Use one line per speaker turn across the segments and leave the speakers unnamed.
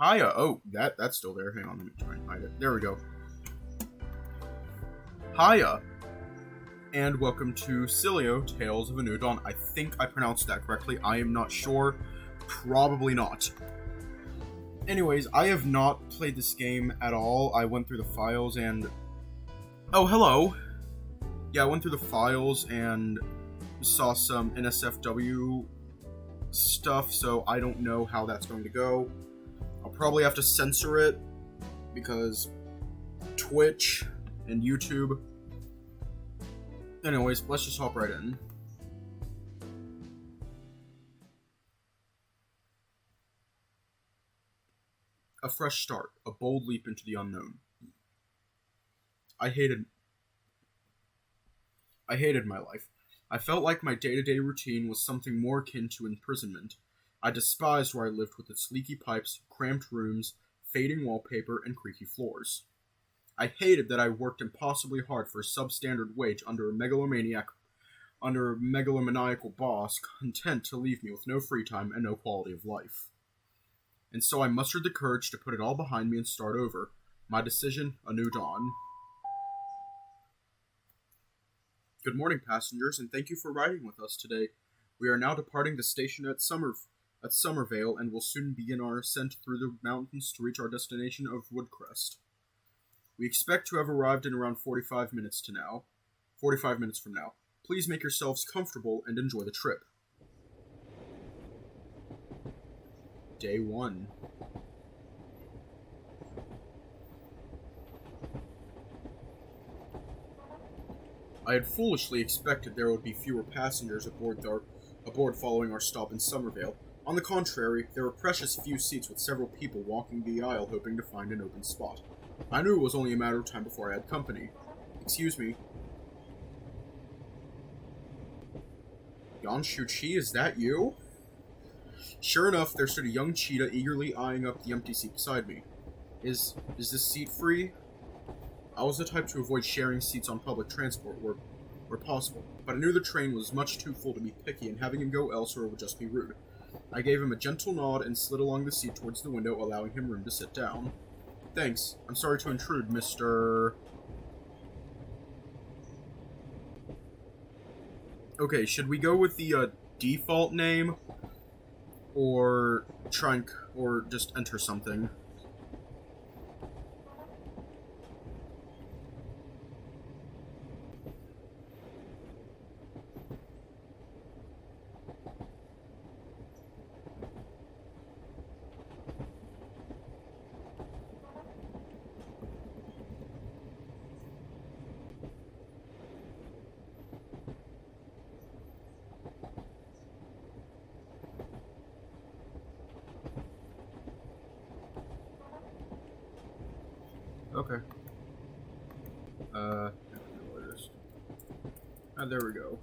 Hiya. Oh, that's still there. Hang on, let me try and hide it. There we go. Hiya, and welcome to Sileo, Tales of a New Dawn. I think I pronounced that correctly. I am not sure. Probably not. Anyways, I have not played this game at all. I went through the files and... Oh, hello! Yeah, I went through the files and saw some NSFW stuff, so I don't know how that's going to go. I'll probably have to censor it, because Twitch and YouTube. Anyways, let's just hop right in. A fresh start, a bold leap into the unknown. I hated my life. I felt like my day-to-day routine was something more akin to imprisonment. I despised where I lived with its leaky pipes, cramped rooms, fading wallpaper, and creaky floors. I hated that I worked impossibly hard for a substandard wage under a megalomaniacal boss, content to leave me with no free time and no quality of life. And so I mustered the courage to put it all behind me and start over. My decision, a new dawn. Good morning, passengers, and thank you for riding with us today. We are now departing the station at Summervale and will soon begin our ascent through the mountains to reach our destination of Woodcrest. We expect to have arrived in around 45 minutes from now. Please make yourselves comfortable and enjoy the trip. Day 1. I had foolishly expected there would be fewer passengers aboard following our stop in Summervale. On the contrary, there were precious few seats with several people walking the aisle hoping to find an open spot. I knew it was only a matter of time before I had company. Excuse me. Yanshu-chi, is that you? Sure enough, there stood a young cheetah eagerly eyeing up the empty seat beside me. Is this seat free? I was the type to avoid sharing seats on public transport where possible, but I knew the train was much too full to be picky, and having him go elsewhere would just be rude. I gave him a gentle nod and slid along the seat towards the window, allowing him room to sit down. Thanks. I'm sorry to intrude, Mr. Okay, should we go with the default name, or or just enter something? Okay. There we go.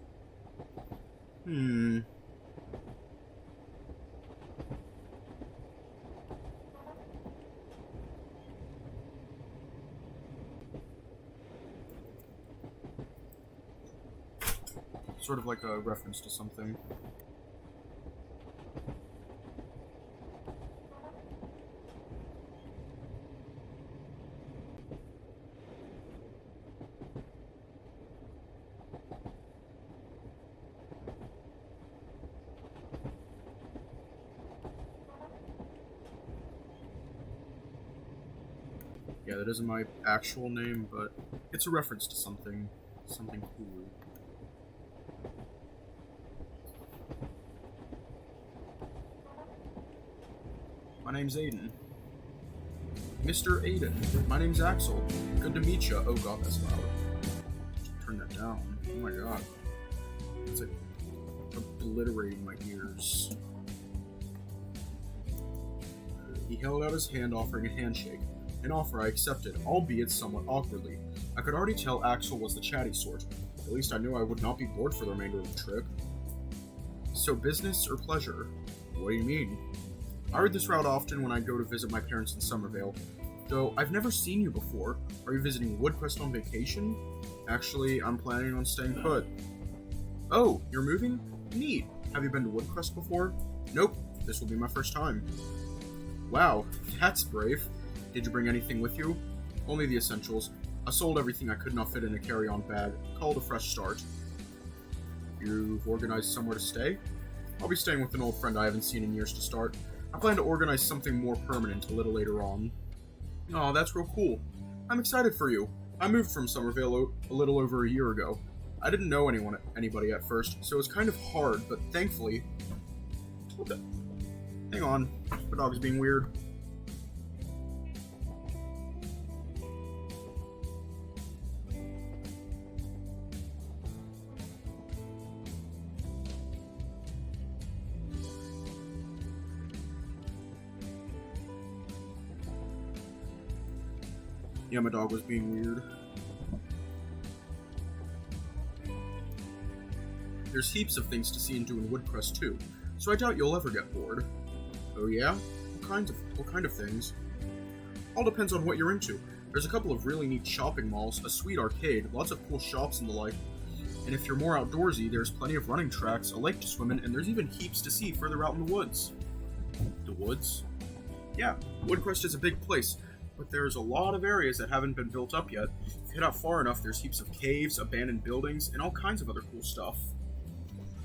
Sort of like a reference to something. Yeah, that isn't my actual name, but it's a reference to something cool. My name's Aiden. Mr. Aiden. My name's Axel. Good to meet you. Oh god, that's loud. Turn that down. Oh my god. It's like obliterating my ears. He held out his hand, offering a handshake. An offer I accepted, albeit somewhat awkwardly. I could already tell Axel was the chatty sort. At least I knew I would not be bored for the remainder of the trip. So business or pleasure? What do you mean? I ride this route often when I go to visit my parents in Summervale, though I've never seen you before. Are you visiting Woodcrest on vacation? Actually, I'm planning on staying put. Oh, you're moving? Neat. Have you been to Woodcrest before? Nope, this will be my first time. Wow, That's brave. Did you bring anything with you? Only the essentials. I sold everything I could not fit in a carry-on bag. Called a fresh start. You've organized somewhere to stay? I'll be staying with an old friend I haven't seen in years to start. I plan to organize something more permanent a little later on. Oh, that's real cool. I'm excited for you. I moved from Somerville a little over a year ago. I didn't know anybody at first, so it was kind of hard, but thankfully... What the... Hang on. The dog's being weird. Yeah, my dog was being weird. There's heaps of things to see and do in Woodcrest too, so I doubt you'll ever get bored. Oh yeah? What kind of things? All depends on what you're into. There's a couple of really neat shopping malls, a sweet arcade, lots of cool shops and the like. And if you're more outdoorsy, there's plenty of running tracks, a lake to swim in, and there's even heaps to see further out in the woods. The woods? Yeah, Woodcrest is a big place, but there's a lot of areas that haven't been built up yet. If you head out far enough, there's heaps of caves, abandoned buildings, and all kinds of other cool stuff.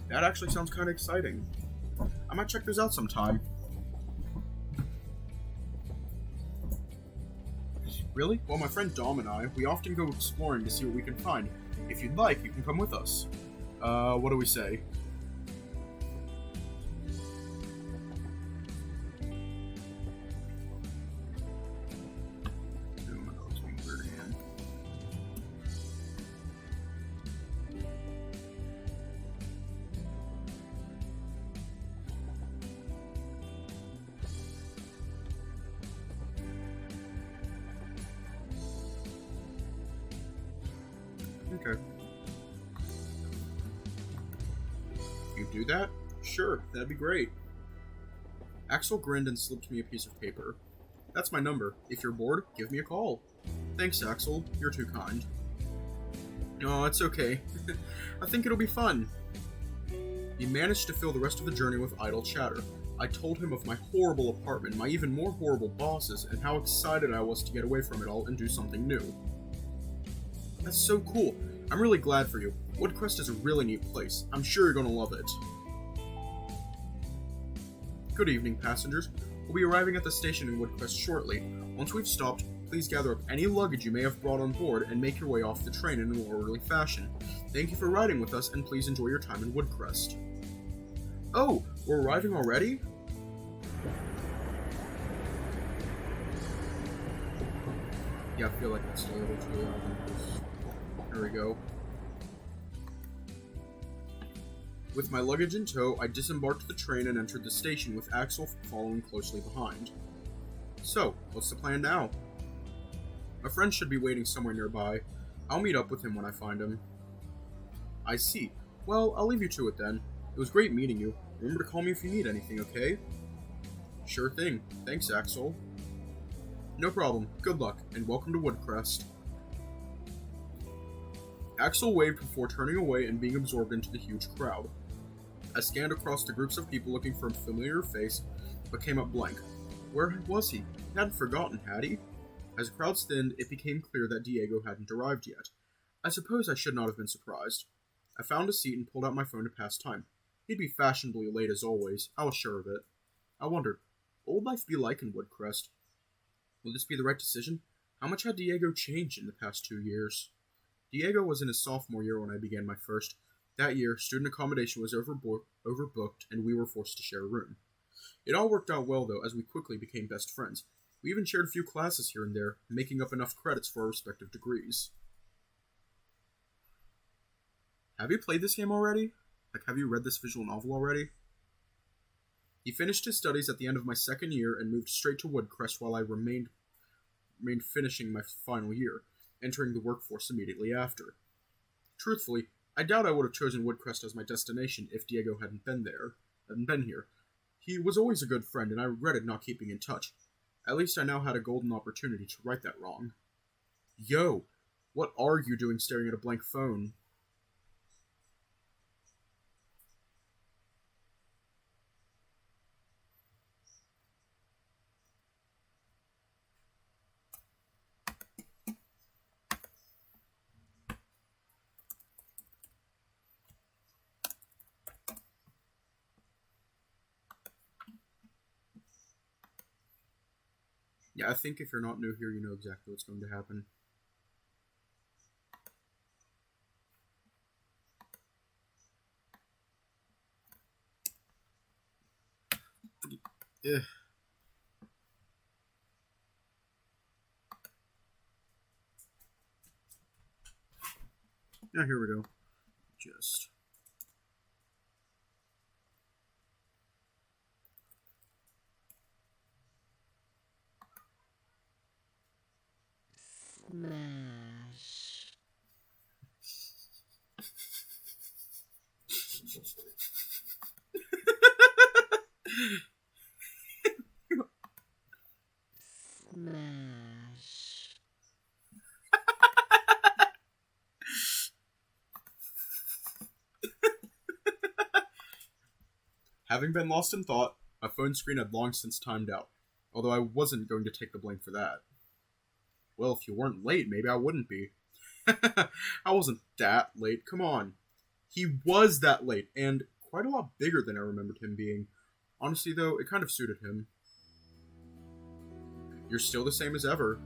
That actually sounds kind of exciting. I might check those out sometime. Really? Well, my friend Dom and I, we often go exploring to see what we can find. If you'd like, you can come with us. What do we say? Okay. You do that? Sure, that'd be great. Axel grinned and slipped me a piece of paper. That's my number. If you're bored, give me a call. Thanks, Axel. You're too kind. Oh, it's okay. I think it'll be fun. He managed to fill the rest of the journey with idle chatter. I told him of my horrible apartment, my even more horrible bosses, and how excited I was to get away from it all and do something new. That's so cool. I'm really glad for you. Woodcrest is a really neat place. I'm sure you're gonna love it. Good evening, passengers. We'll be arriving at the station in Woodcrest shortly. Once we've stopped, please gather up any luggage you may have brought on board and make your way off the train in an orderly fashion. Thank you for riding with us, and please enjoy your time in Woodcrest. Oh, we're arriving already? Yeah, I feel like that's a little too loud. There we go. With my luggage in tow, I disembarked the train and entered the station with Axel following closely behind. So, what's the plan now? My friend should be waiting somewhere nearby. I'll meet up with him when I find him. I see. Well, I'll leave you to it then. It was great meeting you. Remember to call me if you need anything, okay? Sure thing. Thanks, Axel. No problem. Good luck, and welcome to Woodcrest. Axel waved before turning away and being absorbed into the huge crowd. I scanned across the groups of people looking for a familiar face, but came up blank. Where was he? He hadn't forgotten, had he? As the crowd thinned, it became clear that Diego hadn't arrived yet. I suppose I should not have been surprised. I found a seat and pulled out my phone to pass time. He'd be fashionably late as always, I was sure of it. I wondered, what would life be like in Woodcrest? Would this be the right decision? How much had Diego changed in the past 2 years? Diego was in his sophomore year when I began my first. That year, student accommodation was overbooked, and we were forced to share a room. It all worked out well, though, as we quickly became best friends. We even shared a few classes here and there, making up enough credits for our respective degrees. Have you played this game already? Have you read this visual novel already? He finished his studies at the end of my second year and moved straight to Woodcrest while I remained finishing my final year, entering the workforce immediately after. Truthfully, I doubt I would have chosen Woodcrest as my destination if Diego hadn't been here. He was always a good friend, and I regretted not keeping in touch. At least I now had a golden opportunity to right that wrong. Yo, what are you doing staring at a blank phone? Yeah, I think if you're not new here, you know exactly what's going to happen. Ugh. Yeah, here we go. Just...
Smash. Smash.
Having been lost in thought, my phone screen had long since timed out, although I wasn't going to take the blame for that. Well, if you weren't late, maybe I wouldn't be. I wasn't that late, come on. He was that late, and quite a lot bigger than I remembered him being. Honestly, though, it kind of suited him. You're still the same as ever.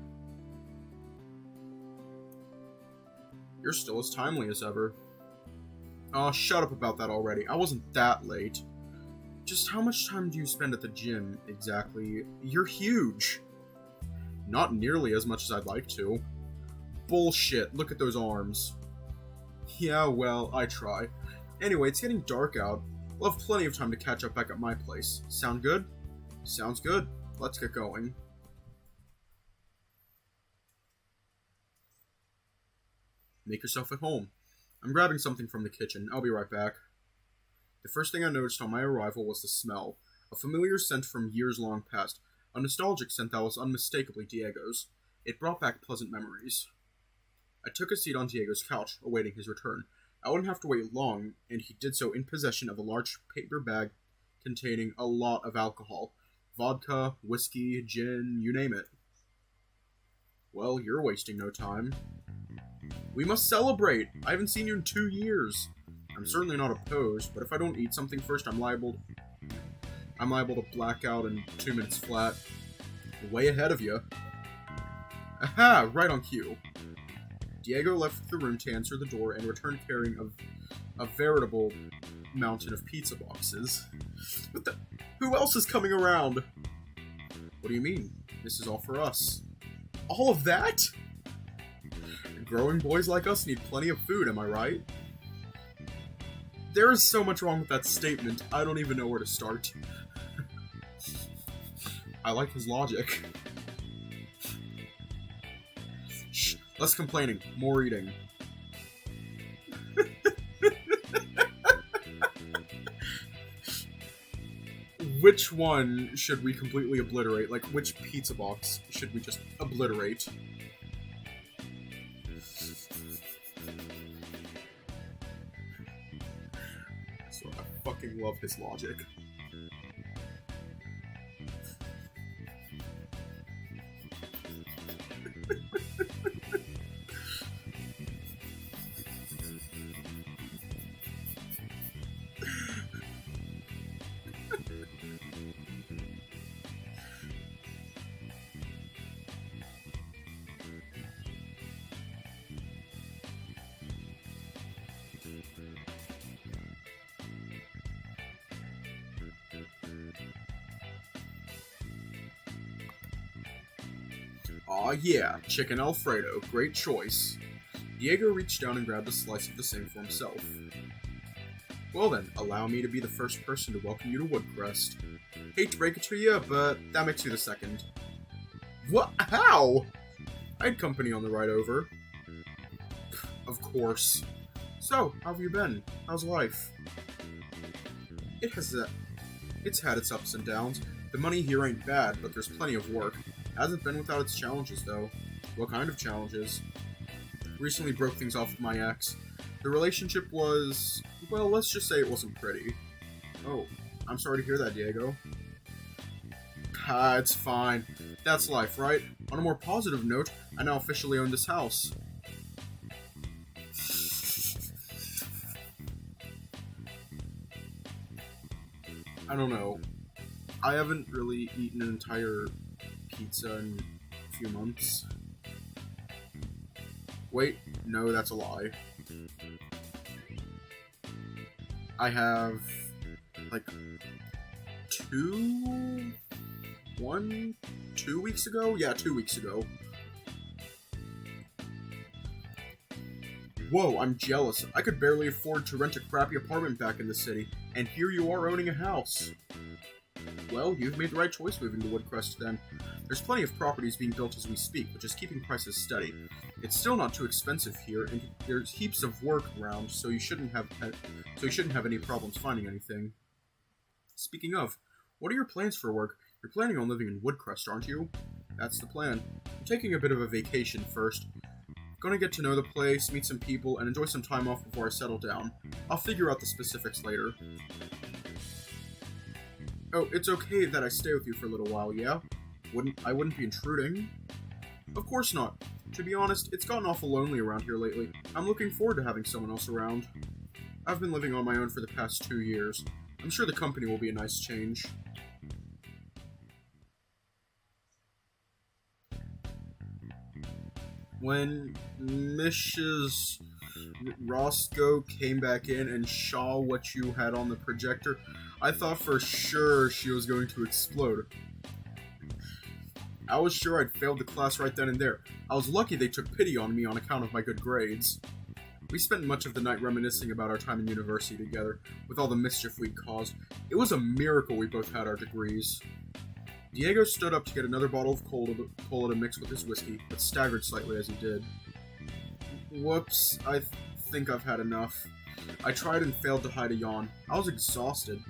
You're still as timely as ever. Oh, shut up about that already. I wasn't that late. Just how much time do you spend at the gym, exactly? You're huge. Not nearly as much as I'd like to. Bullshit, look at those arms. Yeah, well, I try. Anyway, it's getting dark out. We'll have plenty of time to catch up back at my place. Sound good? Sounds good. Let's get going. Make yourself at home. I'm grabbing something from the kitchen. I'll be right back. The first thing I noticed on my arrival was the smell. A familiar scent from years long past. A nostalgic scent that was unmistakably Diego's. It brought back pleasant memories. I took a seat on Diego's couch, awaiting his return. I wouldn't have to wait long, and he did so in possession of a large paper bag containing a lot of alcohol. Vodka, whiskey, gin, you name it. Well, you're wasting no time. We must celebrate! I haven't seen you in 2 years. I'm certainly not opposed, but if I don't eat something first, I'm liable to black out in 2 minutes flat. Way ahead of you. Aha! Right on cue. Diego left the room to answer the door and returned carrying a veritable mountain of pizza boxes. What the? Who else is coming around? What do you mean? This is all for us. All of that? Growing boys like us need plenty of food, am I right? There is so much wrong with that statement, I don't even know where to start. I like his logic. Shh, less complaining, more eating. Which one should we completely obliterate? Like, which pizza box should we just obliterate? So I fucking love his logic. Aw yeah, chicken Alfredo, great choice. Diego reached down and grabbed a slice of the same for himself. Well then, allow me to be the first person to welcome you to Woodcrest. Hate to break it to you, but that makes you the second. What? How? I had company on the ride over. Of course. So, how have you been? How's life? It's had its ups and downs. The money here ain't bad, but there's plenty of work. Hasn't been without its challenges, though. What kind of challenges? Recently broke things off with my ex. The relationship was... well, let's just say it wasn't pretty. Oh, I'm sorry to hear that, Diego. It's fine. That's life, right? On a more positive note, I now officially own this house. I don't know. I haven't really eaten an entire pizza in a few months. Wait, no, that's a lie. I have, like, 2 weeks ago? Yeah, 2 weeks ago. Whoa, I'm jealous. I could barely afford to rent a crappy apartment back in the city, and here you are owning a house. Well, you've made the right choice moving to Woodcrest then. There's plenty of properties being built as we speak, which is keeping prices steady. It's still not too expensive here, and there's heaps of work around, so you shouldn't have any problems finding anything. Speaking of, what are your plans for work? You're planning on living in Woodcrest, aren't you? That's the plan. I'm taking a bit of a vacation first. Gonna get to know the place, meet some people, and enjoy some time off before I settle down. I'll figure out the specifics later. Oh, it's okay that I stay with you for a little while, yeah? I wouldn't be intruding. Of course not. To be honest, it's gotten awful lonely around here lately. I'm looking forward to having someone else around. I've been living on my own for the past 2 years. I'm sure the company will be a nice change. When Mrs. Roscoe came back in and saw what you had on the projector, I thought for sure she was going to explode. I was sure I'd failed the class right then and there. I was lucky they took pity on me on account of my good grades. We spent much of the night reminiscing about our time in university together, with all the mischief we'd caused. It was a miracle we both had our degrees. Diego stood up to get another bottle of cola to mix with his whiskey, but staggered slightly as he did. Whoops, I think I've had enough. I tried and failed to hide a yawn. I was exhausted.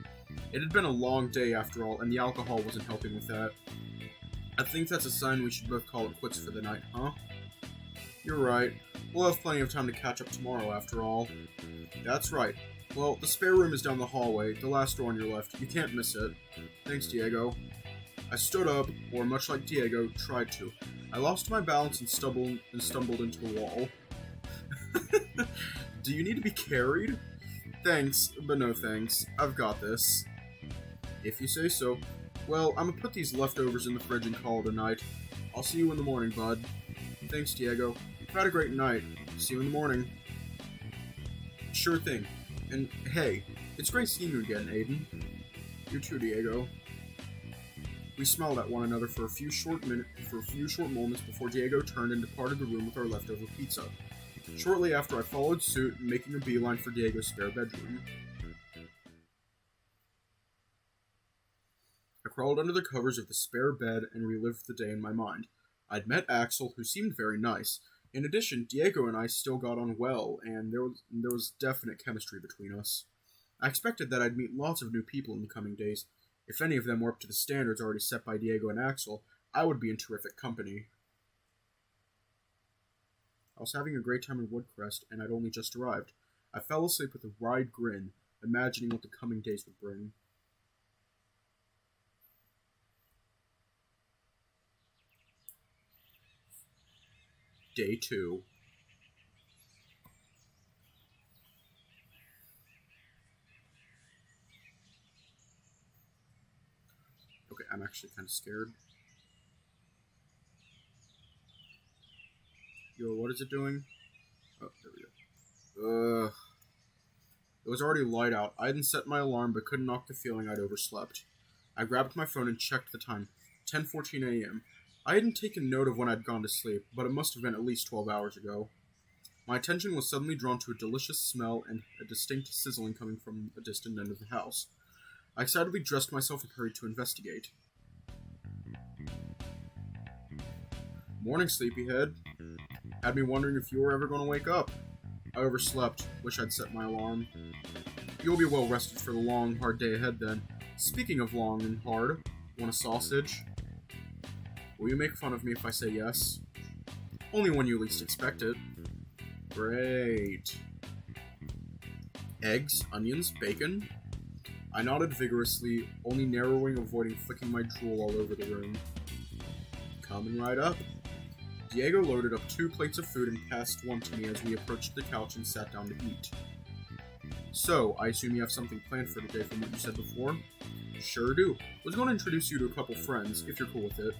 It had been a long day after all, and the alcohol wasn't helping with that. I think that's a sign we should both call it quits for the night, huh? You're right. We'll have plenty of time to catch up tomorrow, after all. That's right. Well, the spare room is down the hallway, the last door on your left. You can't miss it. Thanks, Diego. I stood up, or much like Diego, tried to. I lost my balance and stumbled into the wall. Do you need to be carried? Thanks, but no thanks. I've got this. If you say so. Well, I'm gonna put these leftovers in the fridge and call it a night. I'll see you in the morning, bud. Thanks, Diego. You've had a great night. See you in the morning. Sure thing. And hey, it's great seeing you again, Aiden. You too, Diego. We smiled at one another for a few short moments before Diego turned and departed the room with our leftover pizza. Shortly after, I followed suit, making a beeline for Diego's spare bedroom. I crawled under the covers of the spare bed and relived the day in my mind. I'd met Axel, who seemed very nice. In addition, Diego and I still got on well, and there was definite chemistry between us. I expected that I'd meet lots of new people in the coming days. If any of them were up to the standards already set by Diego and Axel, I would be in terrific company. I was having a great time in Woodcrest, and I'd only just arrived. I fell asleep with a wide grin, imagining what the coming days would bring. Day 2. Okay, I'm actually kind of scared. Yo, what is it doing? Oh, there we go. It was already light out. I hadn't set my alarm, but couldn't knock the feeling I'd overslept. I grabbed my phone and checked the time. 10:14 a.m. I hadn't taken note of when I'd gone to sleep, but it must have been at least 12 hours ago. My attention was suddenly drawn to a delicious smell and a distinct sizzling coming from a distant end of the house. I excitedly dressed myself and hurried to investigate. Morning, sleepyhead. Had me wondering if you were ever going to wake up. I overslept. Wish I'd set my alarm. You'll be well rested for the long, hard day ahead then. Speaking of long and hard, want a sausage? Will you make fun of me if I say yes? Only when you least expect it. Great. Eggs, onions, bacon? I nodded vigorously, only narrowing, avoiding flicking my drool all over the room. Coming right up. Diego loaded up 2 plates of food and passed one to me as we approached the couch and sat down to eat. So, I assume you have something planned for today from what you said before? Sure do. Was going to introduce you to a couple friends, if you're cool with it.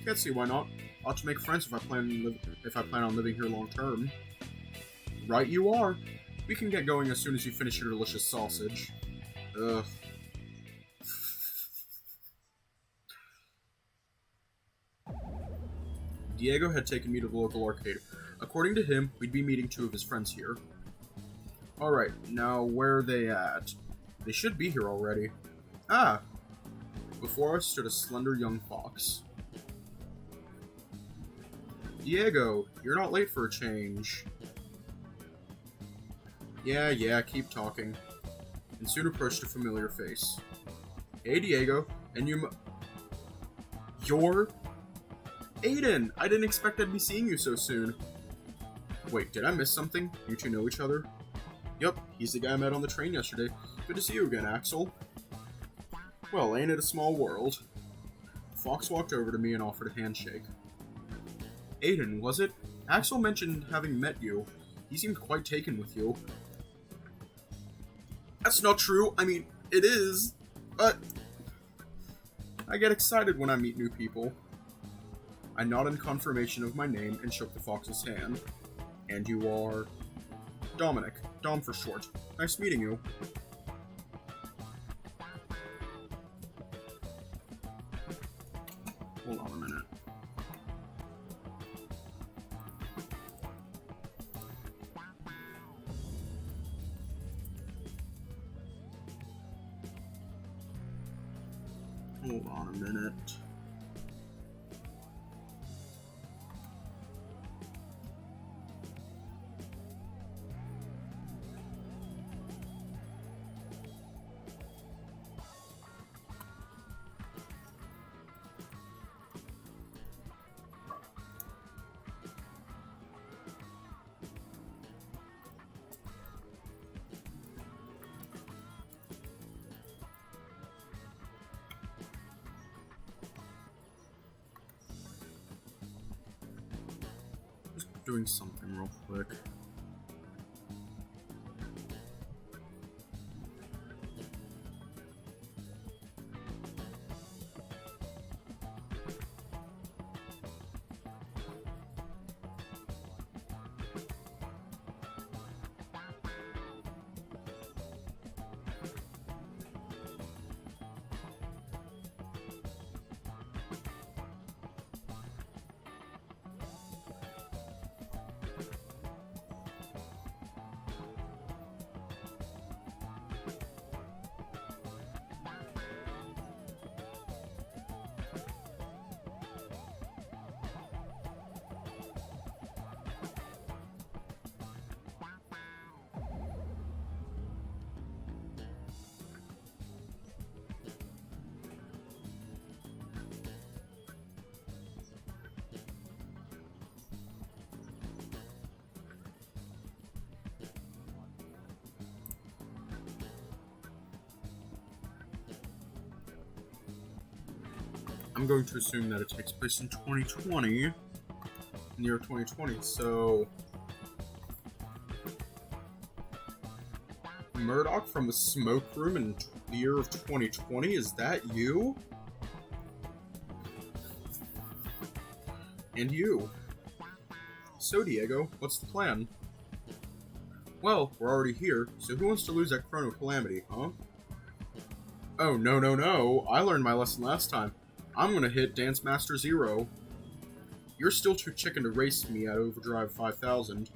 Can't see why not. Ought to make friends if I plan on living here long term. Right you are. We can get going as soon as you finish your delicious sausage. Ugh. Diego had taken me to the local arcade. According to him, we'd be meeting two of his friends here. Alright, now where are they at? They should be here already. Ah! Before us stood a slender young fox. Diego, you're not late for a change. Yeah, keep talking. And soon approached a familiar face. Hey, Diego, and you're... Aiden! I didn't expect I'd be seeing you so soon. Wait, did I miss something? You two know each other? Yup, he's the guy I met on the train yesterday. Good to see you again, Axel. Well, ain't it a small world? Fox walked over to me and offered a handshake. Aiden, was it? Axel mentioned having met you. He seemed quite taken with you. That's not true. I mean, it is. But I get excited when I meet new people. I nodded in confirmation of my name and shook the fox's hand. And you are... Dominic. Dom for short. Nice meeting you. Hold on a minute. Hold on a minute. Doing something real quick. I'm going to assume that it takes place in 2020, in the year 2020, so... Murdoch from the smoke room in the year of 2020, is that you? And you. So, Diego, what's the plan? Well, we're already here, so who wants to lose that Chrono Calamity, huh? Oh, no, I learned my lesson last time. I'm gonna hit Dance Master 0. You're still too chicken to race me at Overdrive 5000.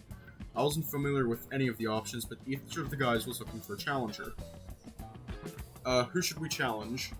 I wasn't familiar with any of the options, but each of the guys was looking for a challenger. Who should we challenge?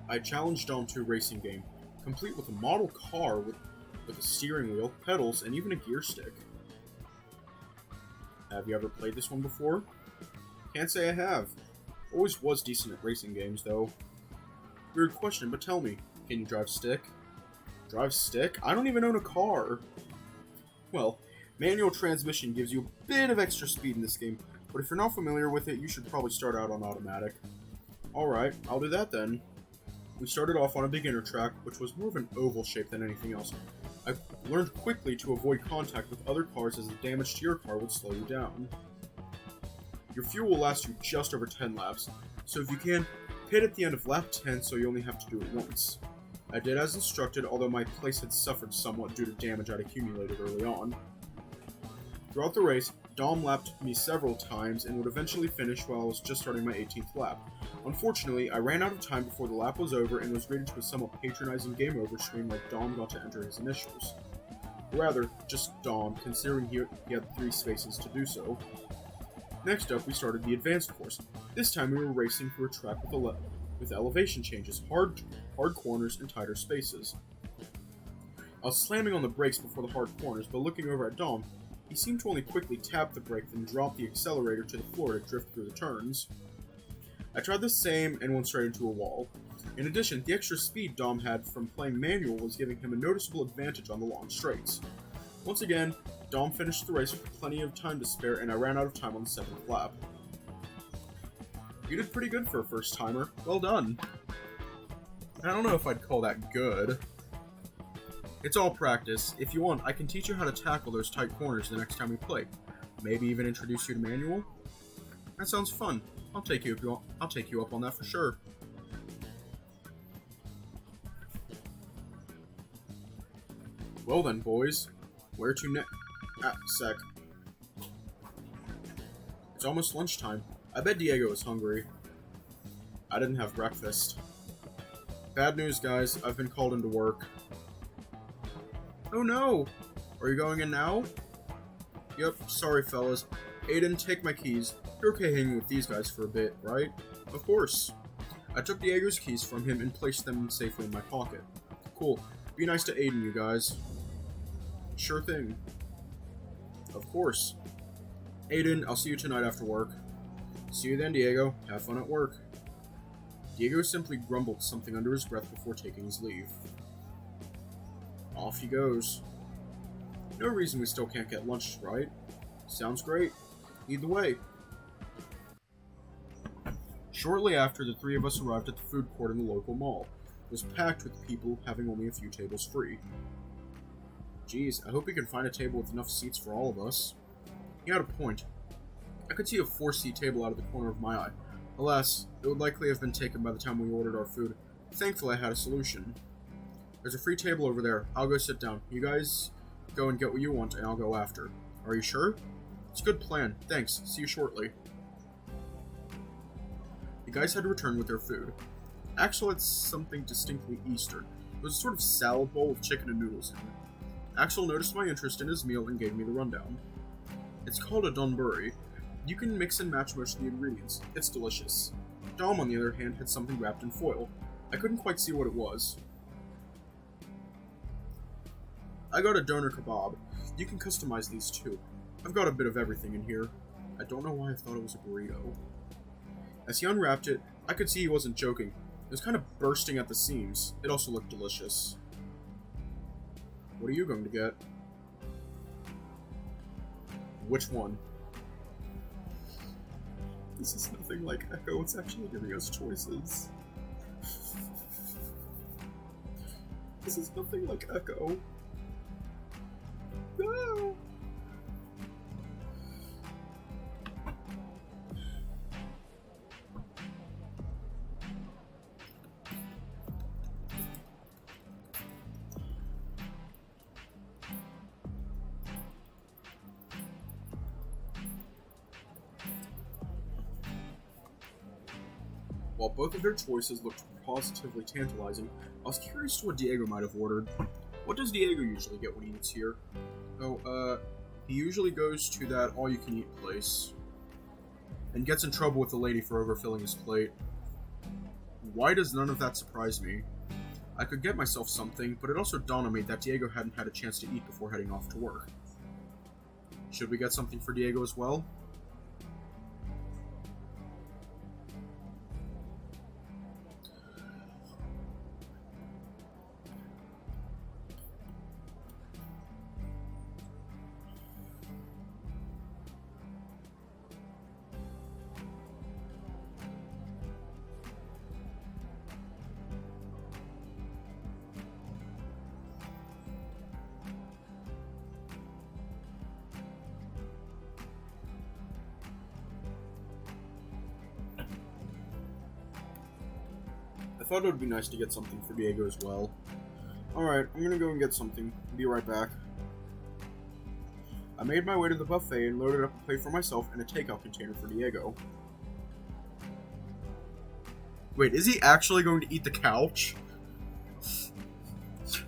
I challenged Dom to a racing game, complete with a model car with a steering wheel, pedals, and even a gear stick. Have you ever played this one before? Can't say I have. Always was decent at racing games, though. Weird question, but tell me, can you drive stick? Drive stick? I don't even own a car. Well, manual transmission gives you a bit of extra speed in this game, but if you're not familiar with it, you should probably start out on automatic. Alright, I'll do that then. We started off on a beginner track, which was more of an oval shape than anything else. I learned quickly to avoid contact with other cars as the damage to your car would slow you down. Your fuel will last you just over 10 laps, so if you can, pit at the end of lap 10 so you only have to do it once. I did as instructed, although my place had suffered somewhat due to damage I'd accumulated early on. Throughout the race, Dom lapped me several times and would eventually finish while I was just starting my 18th lap. Unfortunately, I ran out of time before the lap was over and was greeted to a somewhat patronizing game over screen like Dom got to enter his initials. Rather, just Dom, considering he had 3 spaces to do so. Next up, we started the advanced course. This time we were racing through a track with elevation changes, hard corners, and tighter spaces. I was slamming on the brakes before the hard corners, but looking over at Dom, he seemed to only quickly tap the brake then drop the accelerator to the floor to drift through the turns. I tried the same and went straight into a wall. In addition, the extra speed Dom had from playing manual was giving him a noticeable advantage on the long straights. Once again, Dom finished the race with plenty of time to spare, and I ran out of time on the 7th lap. You did pretty good for a first-timer. Well done. I don't know if I'd call that good. It's all practice. If you want, I can teach you how to tackle those tight corners the next time we play. Maybe even introduce you to manual? That sounds fun. I'll take you up on that for sure. Well then, boys. Where to next? Sec. It's almost lunchtime. I bet Diego is hungry. I didn't have breakfast. Bad news, guys. I've been called into work. Oh no! Are you going in now? Yep, sorry fellas. Aiden, take my keys. You're okay hanging with these guys for a bit, right? Of course. I took Diego's keys from him and placed them safely in my pocket. Cool. Be nice to Aiden, you guys. Sure thing. Of course. Aiden, I'll see you tonight after work. See you then, Diego. Have fun at work. Diego simply grumbled something under his breath before taking his leave. Off he goes. No reason we still can't get lunch, right? Sounds great. Lead the way. Shortly after, the 3 of us arrived at the food court in the local mall. It was packed with people, having only a few tables free. Geez, I hope we can find a table with enough seats for all of us. He had a point. I could see a 4-seat table out of the corner of my eye. Alas, it would likely have been taken by the time we ordered our food. Thankfully, I had a solution. There's a free table over there. I'll go sit down. You guys go and get what you want, and I'll go after. Are you sure? It's a good plan. Thanks. See you shortly. The guys had to return with their food. Axel had something distinctly Eastern. It was a sort of salad bowl with chicken and noodles in it. Axel noticed my interest in his meal and gave me the rundown. It's called a donburi. You can mix and match most of the ingredients. It's delicious. Dom, on the other hand, had something wrapped in foil. I couldn't quite see what it was. I got a doner kebab. You can customize these too. I've got a bit of everything in here. I don't know why I thought it was a burrito. As he unwrapped it, I could see he wasn't joking. It was kind of bursting at the seams. It also looked delicious. What are you going to get? Which one? This is nothing like Echo. It's actually giving us choices. This is nothing like Echo. No! While both of their choices looked positively tantalizing, I was curious to what Diego might have ordered. What does Diego usually get when he eats here? Oh, he usually goes to that all-you-can-eat place. And gets in trouble with the lady for overfilling his plate. Why does none of that surprise me? I could get myself something, but it also dawned on me that Diego hadn't had a chance to eat before heading off to work. Should we get something for Diego as well? I thought it would be nice to get something for Diego as well. Alright, I'm gonna go and get something. Be right back. I made my way to the buffet and loaded up a plate for myself and a takeout container for Diego. Wait, is he actually going to eat the couch?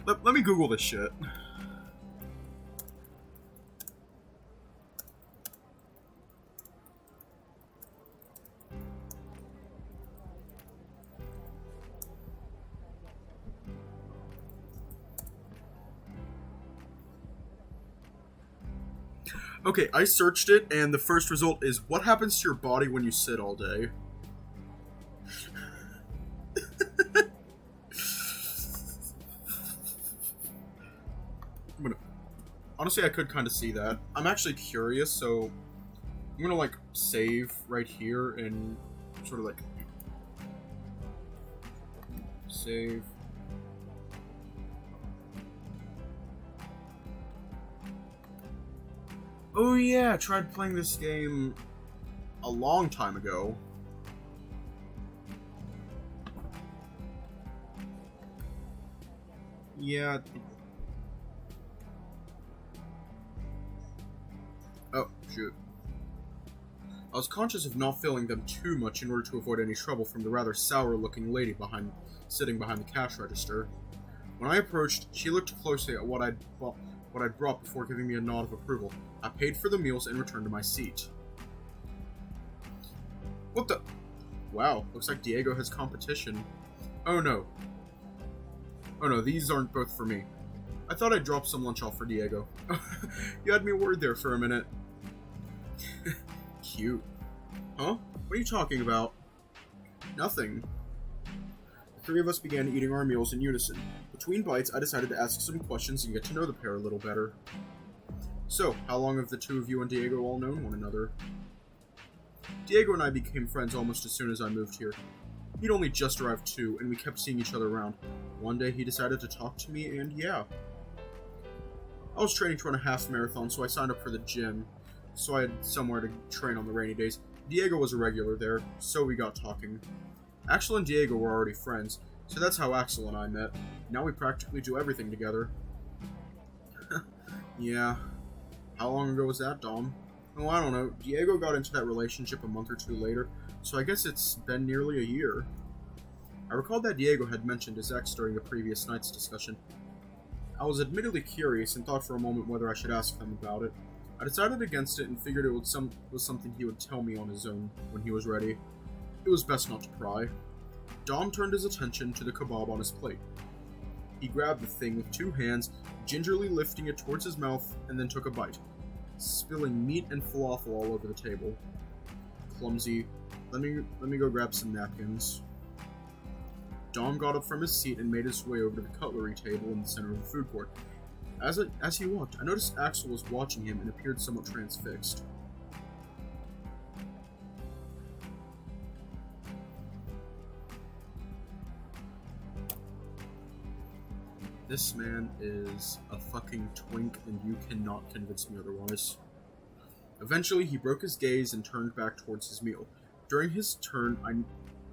Let me Google this shit. Okay, I searched it, and the first result is, what happens to your body when you sit all day? Honestly, I could kind of see that. I'm actually curious, so I'm gonna, like, save right here and sort of, like, save. Oh yeah, I tried playing this game a long time ago. Yeah. Oh, shoot. I was conscious of not filling them too much in order to avoid any trouble from the rather sour-looking lady sitting behind the cash register. When I approached, she looked closely at what I'd brought before giving me a nod of approval. I paid for the meals and returned to my seat. What the? Wow, looks like Diego has competition. Oh no. Oh no, these aren't both for me. I thought I'd drop some lunch off for Diego. You had me worried there for a minute. Cute. Huh? What are you talking about? Nothing. The three of us began eating our meals in unison. Between bites, I decided to ask some questions and get to know the pair a little better. So, how long have the two of you and Diego all known one another? Diego and I became friends almost as soon as I moved here. He'd only just arrived too, and we kept seeing each other around. One day he decided to talk to me, and yeah. I was training to run a half marathon, so I signed up for the gym, so I had somewhere to train on the rainy days. Diego was a regular there, so we got talking. Axel and Diego were already friends, so that's how Axel and I met. Now we practically do everything together. Yeah. How long ago was that, Dom? Oh, I don't know. Diego got into that relationship a month or two later, so I guess it's been nearly a year. I recalled that Diego had mentioned his ex during the previous night's discussion. I was admittedly curious and thought for a moment whether I should ask them about it. I decided against it and figured it was something he would tell me on his own when he was ready. It was best not to pry. Dom turned his attention to the kebab on his plate. He grabbed the thing with two hands, gingerly lifting it towards his mouth, and then took a bite, spilling meat and falafel all over the table. Clumsy. Let me go grab some napkins. Dom got up from his seat and made his way over to the cutlery table in the center of the food court. As he walked, I noticed Axel was watching him and appeared somewhat transfixed. This man is a fucking twink, and you cannot convince me otherwise. Eventually, he broke his gaze and turned back towards his meal. During his turn,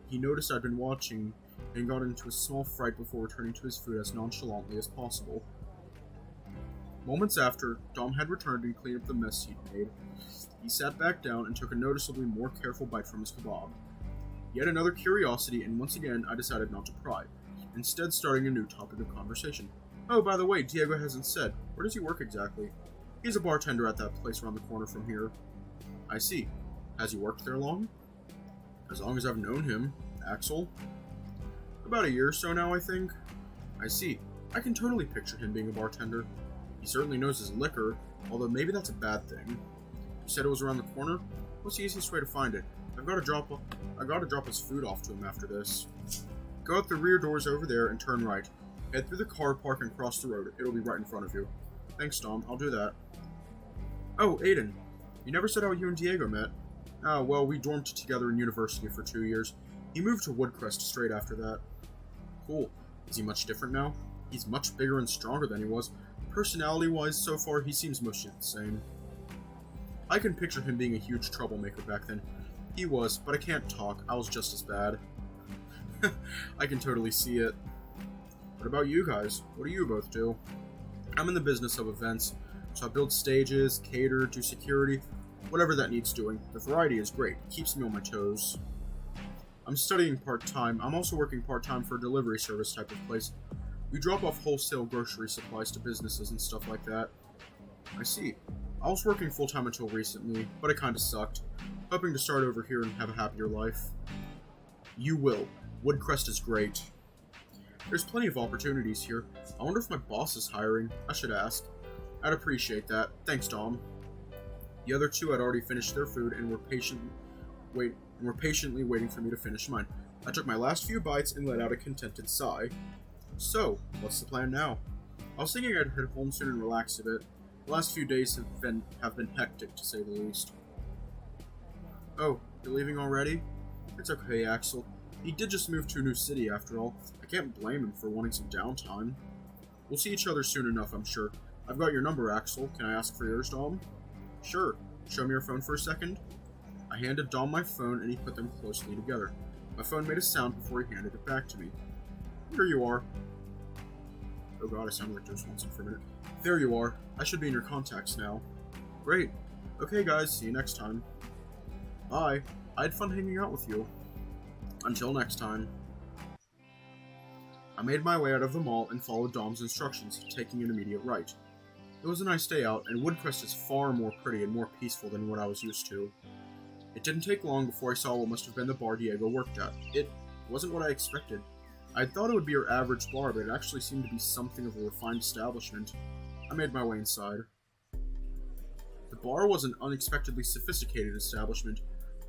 he noticed I'd been watching and got into a small fright before returning to his food as nonchalantly as possible. Moments after, Dom had returned and cleaned up the mess he'd made. He sat back down and took a noticeably more careful bite from his kebab. Yet another curiosity, and once again, I decided not to pry, instead starting a new topic of conversation. Oh, by the way, Diego hasn't said. Where does he work exactly? He's a bartender at that place around the corner from here. I see. Has he worked there long? As long as I've known him. Axel? About a year or so now, I think. I see. I can totally picture him being a bartender. He certainly knows his liquor, although maybe that's a bad thing. You said it was around the corner? What's the easiest way to find it? I've got to drop his food off to him after this. Go out the rear doors over there and turn right. Head through the car park and cross the road. It'll be right in front of you. Thanks, Dom. I'll do that. Oh, Aiden. You never said how you and Diego met. Ah, well, we dormed together in university for 2 years. He moved to Woodcrest straight after that. Cool. Is he much different now? He's much bigger and stronger than he was. Personality-wise, so far, he seems mostly the same. I can picture him being a huge troublemaker back then. He was, but I can't talk. I was just as bad. I can totally see it. What about you guys? What do you both do? I'm in the business of events, so I build stages, cater, do security, whatever that needs doing. The variety is great. It keeps me on my toes. I'm studying part-time. I'm also working part-time for a delivery service type of place. We drop off wholesale grocery supplies to businesses and stuff like that. I see. I was working full-time until recently, but it kinda sucked. Hoping to start over here and have a happier life. You will. Woodcrest is great. There's plenty of opportunities here. I wonder if my boss is hiring. I should ask. I'd appreciate that. Thanks, Dom. The other two had already finished their food and were patiently waiting for me to finish mine. I took my last few bites and let out a contented sigh. So, what's the plan now? I was thinking I'd head home soon and relax a bit. The last few days have been hectic, to say the least. Oh, you're leaving already? It's okay, Axel. He did just move to a new city, after all. I can't blame him for wanting some downtime. We'll see each other soon enough, I'm sure. I've got your number, Axel. Can I ask for yours, Dom? Sure. Show me your phone for a second. I handed Dom my phone, and he put them closely together. My phone made a sound before he handed it back to me. Here you are. Oh god, I sounded like Joe Swanson for a minute. There you are. I should be in your contacts now. Great. Okay, guys. See you next time. Bye. I had fun hanging out with you. Until next time. I made my way out of the mall and followed Dom's instructions, taking an immediate right. It was a nice day out, and Woodcrest is far more pretty and more peaceful than what I was used to. It didn't take long before I saw what must have been the bar Diego worked at. It wasn't what I expected. I thought it would be your average bar, but it actually seemed to be something of a refined establishment. I made my way inside. The bar was an unexpectedly sophisticated establishment.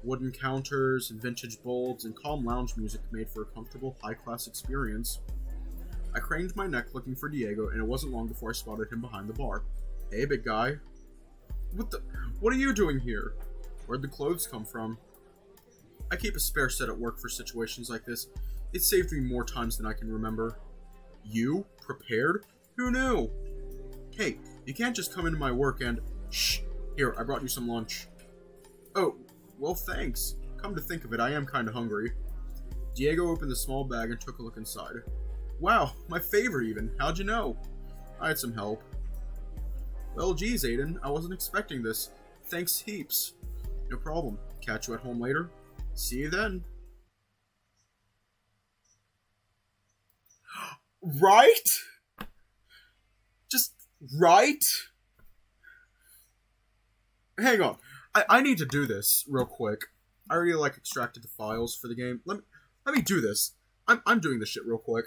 Wooden counters and vintage bulbs and calm lounge music made for a comfortable, high-class experience. I craned my neck looking for Diego, and it wasn't long before I spotted him behind the bar. Hey, big guy. What are you doing here? Where'd the clothes come from? I keep a spare set at work for situations like this. It saved me more times than I can remember. You? Prepared? Who knew? Hey, you can't just come into my work and... Shh! Here, I brought you some lunch. Oh, well thanks. Come to think of it, I am kinda hungry. Diego opened the small bag and took a look inside. Wow, my favorite even. How'd you know? I had some help. Well, geez, Aiden, I wasn't expecting this. Thanks heaps. No problem. Catch you at home later. See you then. Right? Just right? Hang on. I need to do this real quick. I already extracted the files for the game. Let me do this. I'm doing this shit real quick.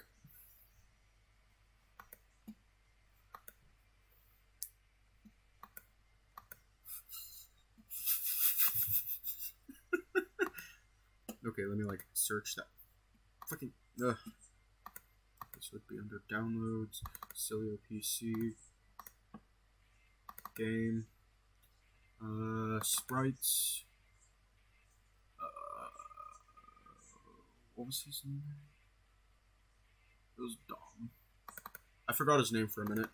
Okay, let me search that. Fucking this would be under downloads, Sileo PC, game, sprites. What was his name? It was Dom. I forgot his name for a minute.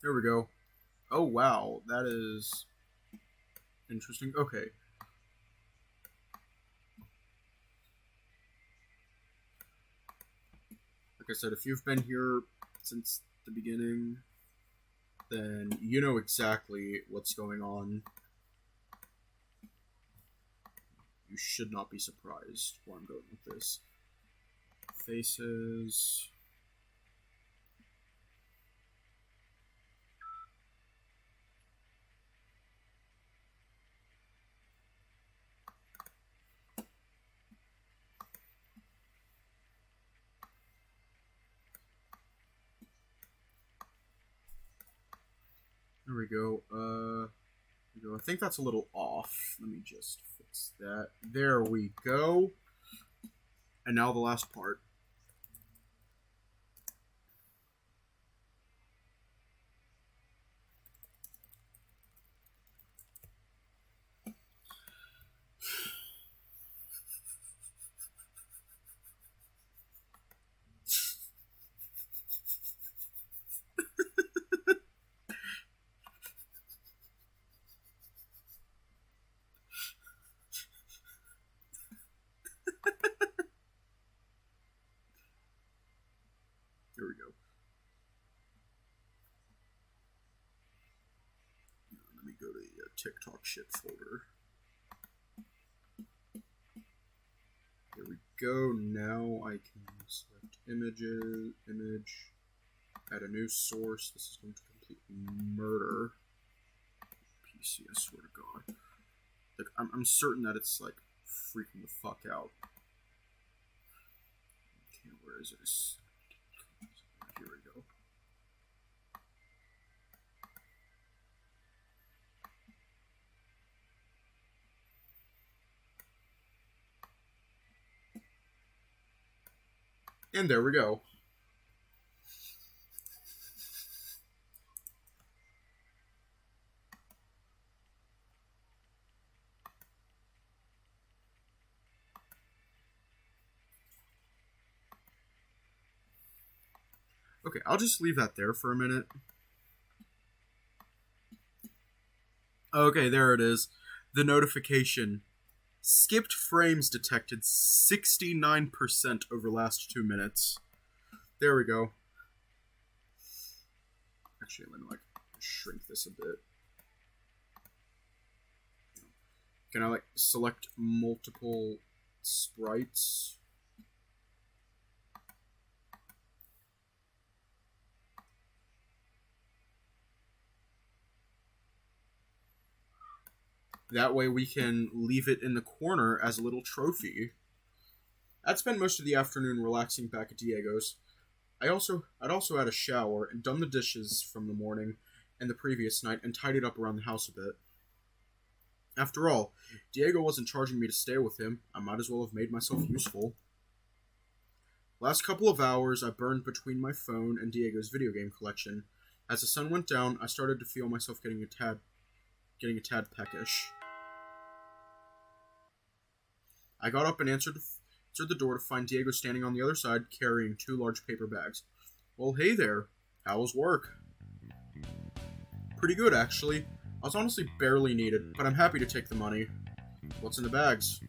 There we go. Oh wow, that is interesting. Okay. Like I said, if you've been here since the beginning, then you know exactly what's going on. You should not be surprised where I'm going with this. Faces. There we go. I think that's a little off. Let me just fix that. There we go. And now the last part. Here we go. Let me go to the TikTok shit folder. Here we go. Now I can select image, add a new source. This is going to completely murder PC, I swear to God. Like, I'm certain that it's, like, freaking the fuck out. Okay, where is it? Here we go. And there we go. Okay, I'll just leave that there for a minute. Okay, there it is. The notification. Skipped frames detected 69% over last 2 minutes. There we go. Actually, let me like shrink this a bit. Can I like select multiple sprites? That way we can leave it in the corner as a little trophy. I'd spent most of the afternoon relaxing back at Diego's. I'd also had a shower and done the dishes from the morning and the previous night and tidied up around the house a bit. After all, Diego wasn't charging me to stay with him. I might as well have made myself useful. Last couple of hours I burned between my phone and Diego's video game collection. As the sun went down, I started to feel myself getting a tad peckish. I got up and answered the door to find Diego standing on the other side carrying 2 large paper bags. Well, hey there. How was work? Pretty good, actually. I was honestly barely needed, but I'm happy to take the money. What's in the bags?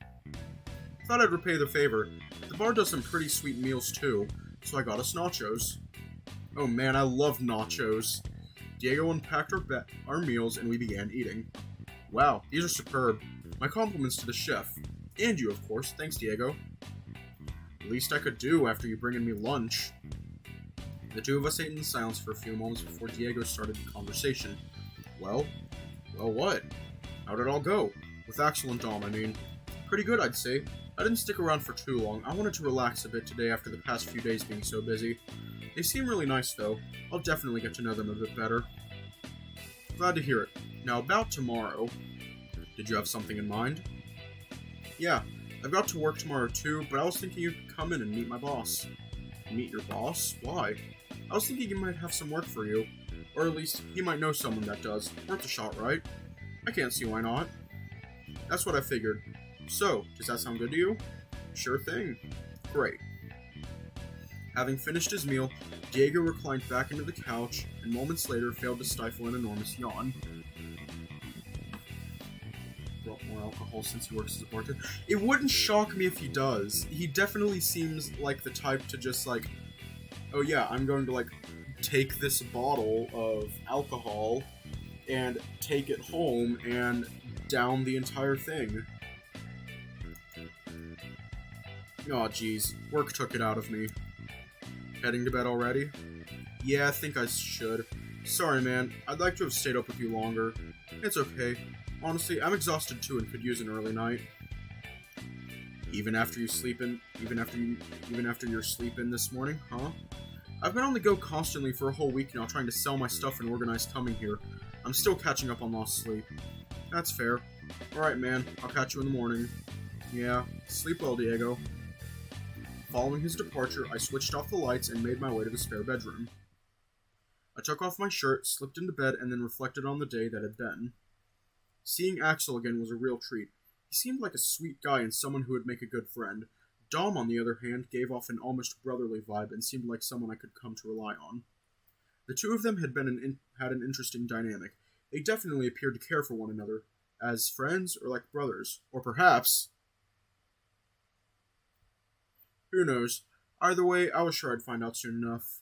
Thought I'd repay the favor. The bar does some pretty sweet meals too, so I got us nachos. Oh man, I love nachos. Diego unpacked our meals and we began eating. Wow, these are superb. My compliments to the chef. And you, of course. Thanks, Diego. The least I could do after you bringing me lunch. The two of us ate in silence for a few moments before Diego started the conversation. Well, what? How'd it all go? With Axel and Dom, I mean. Pretty good, I'd say. I didn't stick around for too long. I wanted to relax a bit today after the past few days being so busy. They seem really nice, though. I'll definitely get to know them a bit better. Glad to hear it. Now, about tomorrow. Did you have something in mind? Yeah, I've got to work tomorrow too, but I was thinking you could come in and meet my boss. Meet your boss? Why? I was thinking he might have some work for you. Or at least, he might know someone that does. Worth a shot, right? I can't see why not. That's what I figured. So, does that sound good to you? Sure thing. Great. Having finished his meal, Diego reclined back into the couch, and moments later failed to stifle an enormous yawn. Brought more alcohol since he works as a bartender. It wouldn't shock me if he does. He definitely seems like the type to just like, oh yeah, I'm going to like take this bottle of alcohol and take it home and down the entire thing. Oh jeez, work took it out of me. Heading to bed already? Yeah, I think I should. Sorry man, I'd like to have stayed up with you longer. It's okay. Honestly, I'm exhausted too and could use an early night. Even after you're sleeping this morning, huh? I've been on the go constantly for a whole week now trying to sell my stuff and organize coming here. I'm still catching up on lost sleep. That's fair. Alright man, I'll catch you in the morning. Yeah, sleep well, Diego. Following his departure, I switched off the lights and made my way to the spare bedroom. I took off my shirt, slipped into bed, and then reflected on the day that had been. Seeing Axel again was a real treat. He seemed like a sweet guy and someone who would make a good friend. Dom, on the other hand, gave off an almost brotherly vibe and seemed like someone I could come to rely on. The two of them had an interesting dynamic. They definitely appeared to care for one another, as friends or like brothers, or perhaps... Who knows? Either way, I was sure I'd find out soon enough.